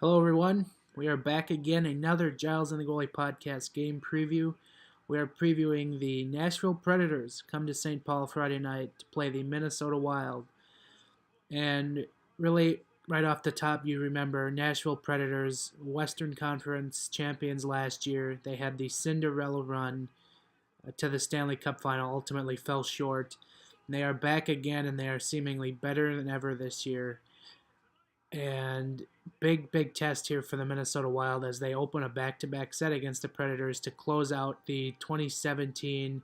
Hello, everyone. We are back again. Another Giles and the Goalie podcast game preview. We are previewing the Nashville Predators come to St. Paul Friday night to play the Minnesota Wild. And really, right off the top, you remember Nashville Predators, Western Conference champions last year. They had the Cinderella run to the Stanley Cup final, ultimately fell short. And they are back again, and they are seemingly better than ever this year. And big test here for the Minnesota Wild as they open a back-to-back set against the Predators to close out the 2017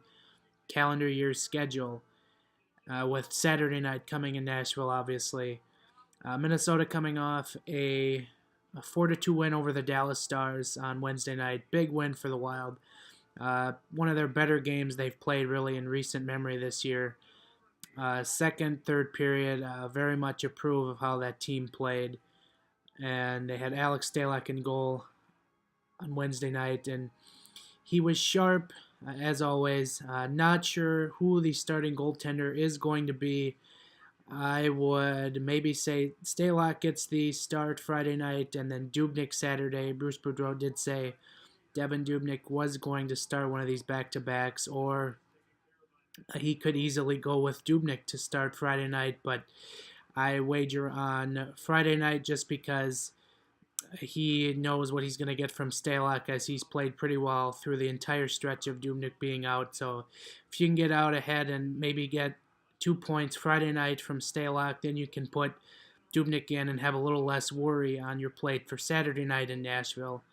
calendar year schedule, with Saturday night coming in Nashville, obviously. Minnesota coming off a 4-2 win over the Dallas Stars on Wednesday night. Big win for the Wild. One of their better games they've played really in recent memory this year. Second, third period, very much approve of how that team played. And they had Alex Stalock in goal on Wednesday night, and he was sharp, as always. Not sure who the starting goaltender is going to be. I would maybe say Stalock gets the start Friday night, and then Dubnyk Saturday. Bruce Boudreau did say Devin Dubnyk was going to start one of these back-to-backs, or he could easily go with Dubnyk to start Friday night, but I wager on Friday night just because he knows what he's going to get from Stalock, as he's played pretty well through the entire stretch of Dubnyk being out. So if you can get out ahead and maybe get 2 points Friday night from Stalock, then you can put Dubnyk in and have a little less worry on your plate for Saturday night in Nashville.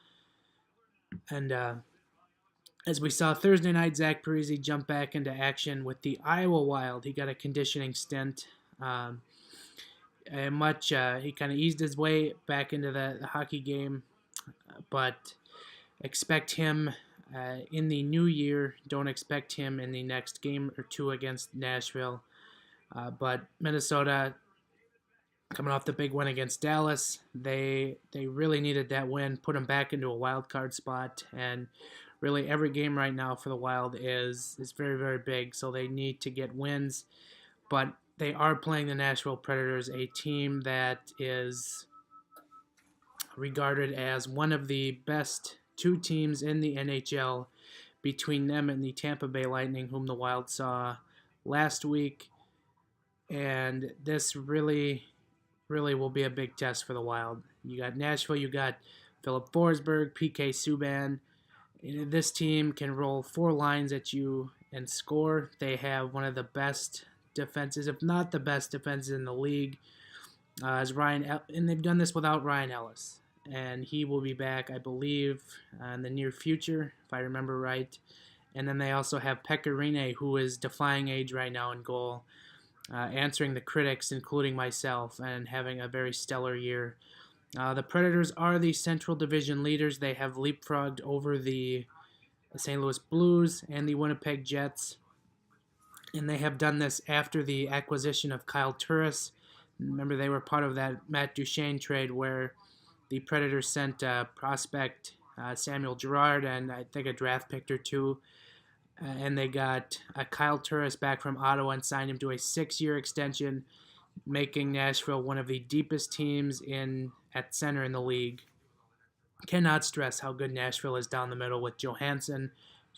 And as we saw Thursday night, Zach Parise jump back into action with the Iowa Wild. He got a conditioning stint. He kind of eased his way back into the hockey game, but expect him in the new year. Don't expect him in the next game or two against Nashville. But Minnesota, coming off the big win against Dallas, they really needed that win, put them back into a wild card spot, and really every game right now for the Wild is very, very big, so they need to get wins. But they are playing the Nashville Predators, a team that is regarded as one of the best two teams in the NHL, between them and the Tampa Bay Lightning, whom the Wild saw last week. And this really will be a big test for the Wild. You got Nashville, you got Philip Forsberg, PK Subban. This team can roll four lines at you and score. They have one of the best defenses, if not the best defenses in the league. And they've done this without Ryan Ellis, and he will be back, I believe, in the near future, if I remember right. And then they also have Pekka Rinne, who is defying age right now in goal, answering the critics, including myself, and having a very stellar year. The Predators are the Central Division leaders. They have leapfrogged over the St. Louis Blues and the Winnipeg Jets, and they have done this after the acquisition of Kyle Turris. Remember, they were part of that Matt Duchene trade where the Predators sent prospect Samuel Girard and I think a draft pick or two, and they got Kyle Turris back from Ottawa and signed him to a 6-year extension, making Nashville one of the deepest teams at center in the league. Cannot stress how good Nashville is down the middle with Johansson,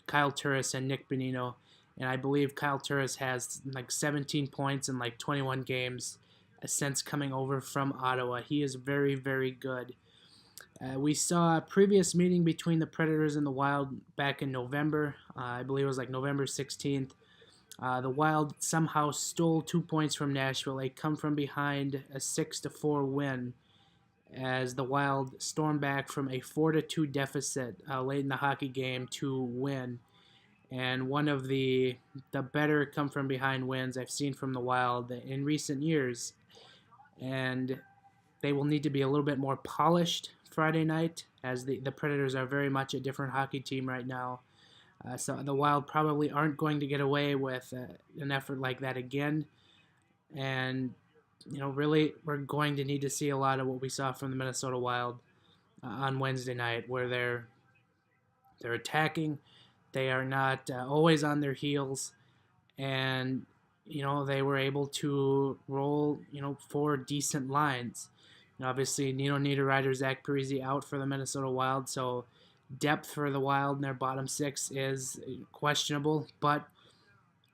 Kyle Turris, and Nick Bonino. And I believe Kyle Turris has like 17 points in like 21 games since coming over from Ottawa. He is very, very good. We saw a previous meeting between the Predators and the Wild back in November. I believe it was like November 16th. The Wild somehow stole 2 points from Nashville. They come from behind a 6-4 win as the Wild stormed back from a 4-2 deficit late in the hockey game to win. And one of the better come-from-behind wins I've seen from the Wild in recent years. And they will need to be a little bit more polished Friday night, as the Predators are very much a different hockey team right now. So the Wild probably aren't going to get away with an effort like that again. And, really we're going to need to see a lot of what we saw from the Minnesota Wild on Wednesday night, where they're attacking. They are not always on their heels. And, they were able to roll, 4 decent lines. Obviously, you don't need a rider. Zach Parise out for the Minnesota Wild, so depth for the Wild in their bottom six is questionable. But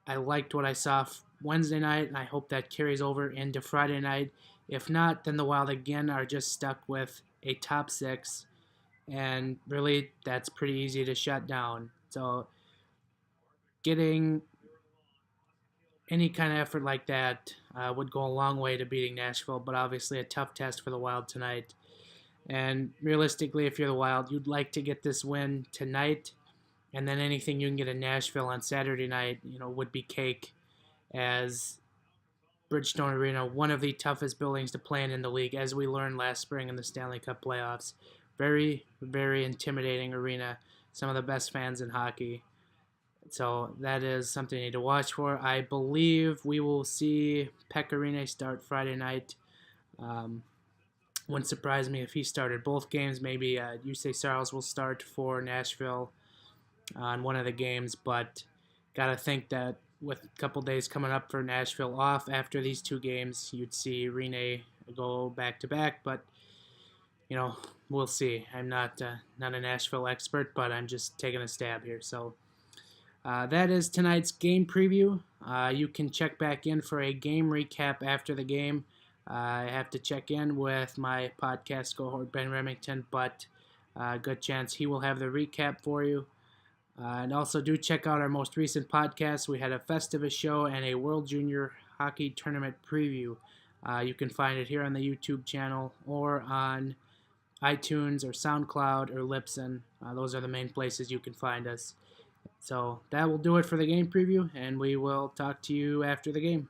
I liked what I saw Wednesday night, and I hope that carries over into Friday night. If not, then the Wild again are just stuck with a top six, and really that's pretty easy to shut down. So getting any kind of effort like that would go a long way to beating Nashville, but obviously a tough test for the Wild tonight. And realistically, if you're the Wild, you'd like to get this win tonight, and then anything you can get in Nashville on Saturday night, would be cake. As Bridgestone Arena, one of the toughest buildings to play in the league, as we learned last spring in the Stanley Cup playoffs. Very, very intimidating arena. Some of the best fans in hockey. So that is something you need to watch for. I believe we will see Pekka Rinne start Friday night. Wouldn't surprise me if he started both games. Maybe Jussi Saros will start for Nashville on one of the games, but got to think that with a couple days coming up for Nashville off after these two games, you'd see Rinne go back to back, but we'll see. I'm not a Nashville expert, but I'm just taking a stab here. So that is tonight's game preview. You can check back in for a game recap after the game. I have to check in with my podcast cohort, Ben Remington, but good chance he will have the recap for you. And also do check out our most recent podcast. We had a Festivus show and a World Junior Hockey Tournament preview. You can find it here on the YouTube channel or on iTunes or SoundCloud or Libsyn. Those are the main places you can find us. So that will do it for the game preview, and we will talk to you after the game.